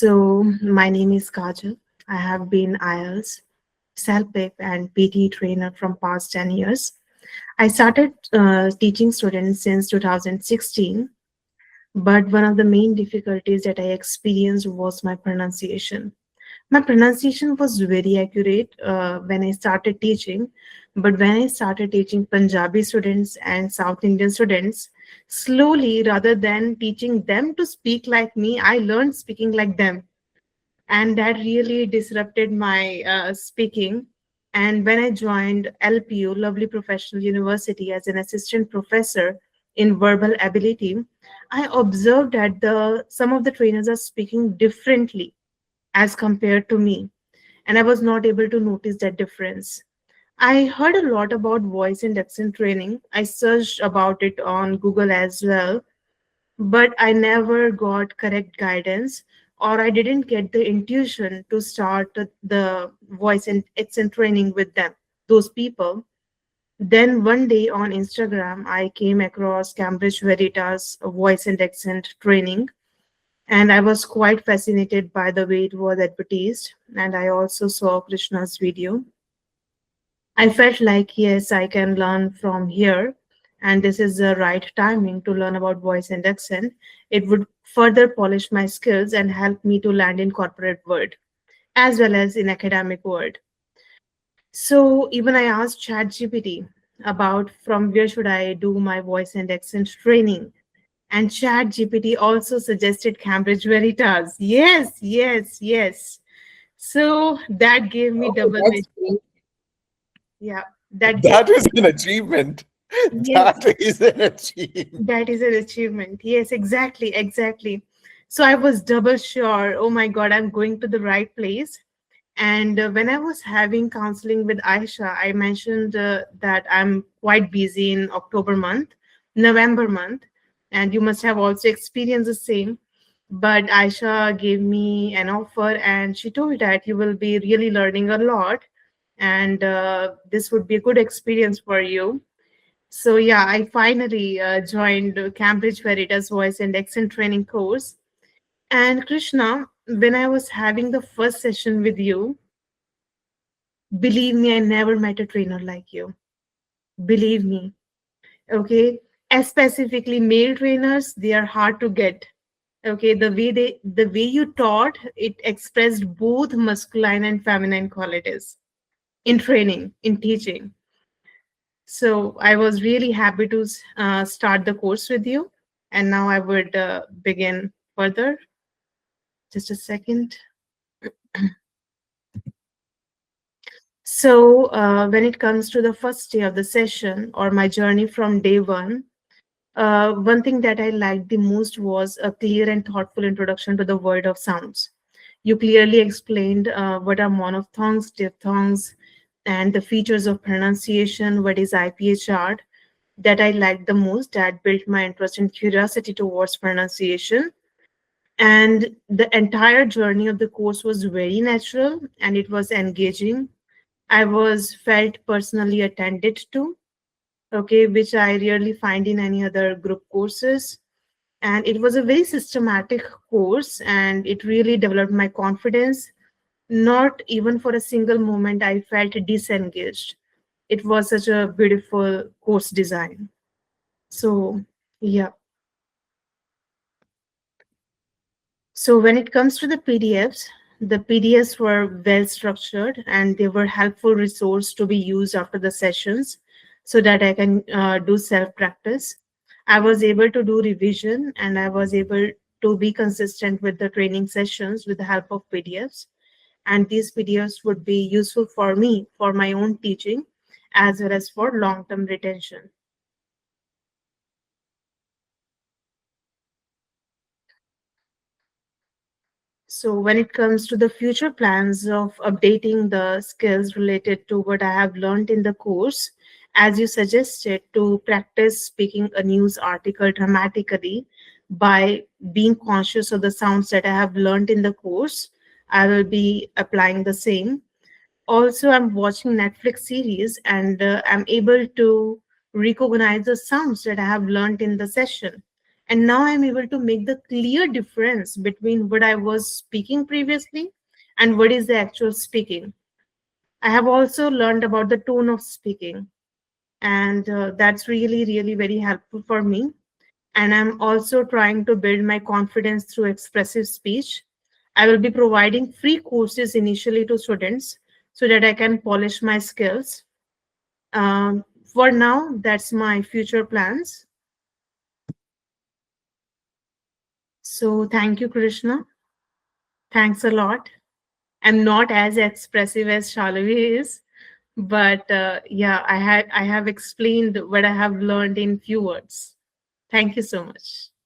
So, my name is Kajal. I have been IELTS, CELPIP, and PT trainer from past 10 years. I started teaching students since 2016, but one of the main difficulties that I experienced was my pronunciation. My pronunciation was very accurate when I started teaching, but when I started teaching Punjabi students and South Indian students, slowly, rather than teaching them to speak like me, I learned speaking like them, and that really disrupted my speaking. And when I joined LPU, Lovely Professional University, as an assistant professor in verbal ability, I observed that the some of the trainers are speaking differently as compared to me, and I was not able to notice that difference. I heard a lot about voice and accent training. I searched about it on Google as well, but I never got correct guidance, or I didn't get the intuition to start the voice and accent training with them, those people. Then one day on Instagram, I came across Cambridge Veritas voice and accent training, and I was quite fascinated by the way it was advertised. And I also saw Krishna's video. I felt like, yes, I can learn from here, and this is the right timing to learn about voice and accent. It would further polish my skills and help me to land in corporate world as well as in academic world. So even I asked ChatGPT about from where should I do my voice and accent training, and ChatGPT also suggested Cambridge Veritas. Yes, yes, yes. So that gave me Oh, double that's edge. great. Yeah, that gave That is an achievement. yes, That is an achievement. that is an achievement. Yes, exactly, exactly. So I was double sure. Oh my God, I'm going to the right place. And when I was having counseling with Aisha, I mentioned that I'm quite busy in October month, November month, and you must have also experienced the same. But Aisha gave me an offer, and she told that you will be really learning a lot, and this would be a good experience for you. So yeah, I finally joined Cambridge Veritas Voice and Accent Training course. And Krishna, when I was having the first session with you, believe me, I never met a trainer like you. Believe me. Okay. As specifically male trainers, they are hard to get. Okay. The way you taught, it expressed both masculine and feminine qualities in training, in teaching. So I was really happy to start the course with you. And now I would begin further. Just a second. So, when it comes to the first day of the session or my journey from day one, one thing that I liked the most was a clear and thoughtful introduction to the world of sounds. You clearly explained what are monophthongs, diphthongs, and the features of pronunciation, what is IPA chart, that I liked the most, that built my interest and curiosity towards pronunciation. And the entire journey of the course was very natural and it was engaging. I was felt personally attended to, okay, which I rarely find in any other group courses. And it was a very systematic course and it really developed my confidence. Not even for a single moment I felt disengaged. It was such a beautiful course design. So, yeah. So when it comes to the PDFs were well structured and they were helpful resource to be used after the sessions so that I can do self practice. I was able to do revision and I was able to be consistent with the training sessions with the help of PDFs. And these PDFs would be useful for me for my own teaching as well as for long term retention. So when it comes to the future plans of updating the skills related to what I have learned in the course, as you suggested, to practice speaking a news article dramatically by being conscious of the sounds that I have learned in the course, I will be applying the same. Also, I'm watching Netflix series and I'm able to recognize the sounds that I have learned in the session, And now I'm able to make the clear difference between what I was speaking previously and what is the actual speaking. I have also learned about the tone of speaking, and that's really, really very helpful for me. And I'm also trying to build my confidence through expressive speech. I will be providing free courses initially to students so that I can polish my skills. For now, that's my future plans. So thank you, Krishna. Thanks a lot. I'm not as expressive as Shalavi is, but yeah, I have explained what I have learned in few words. Thank you so much.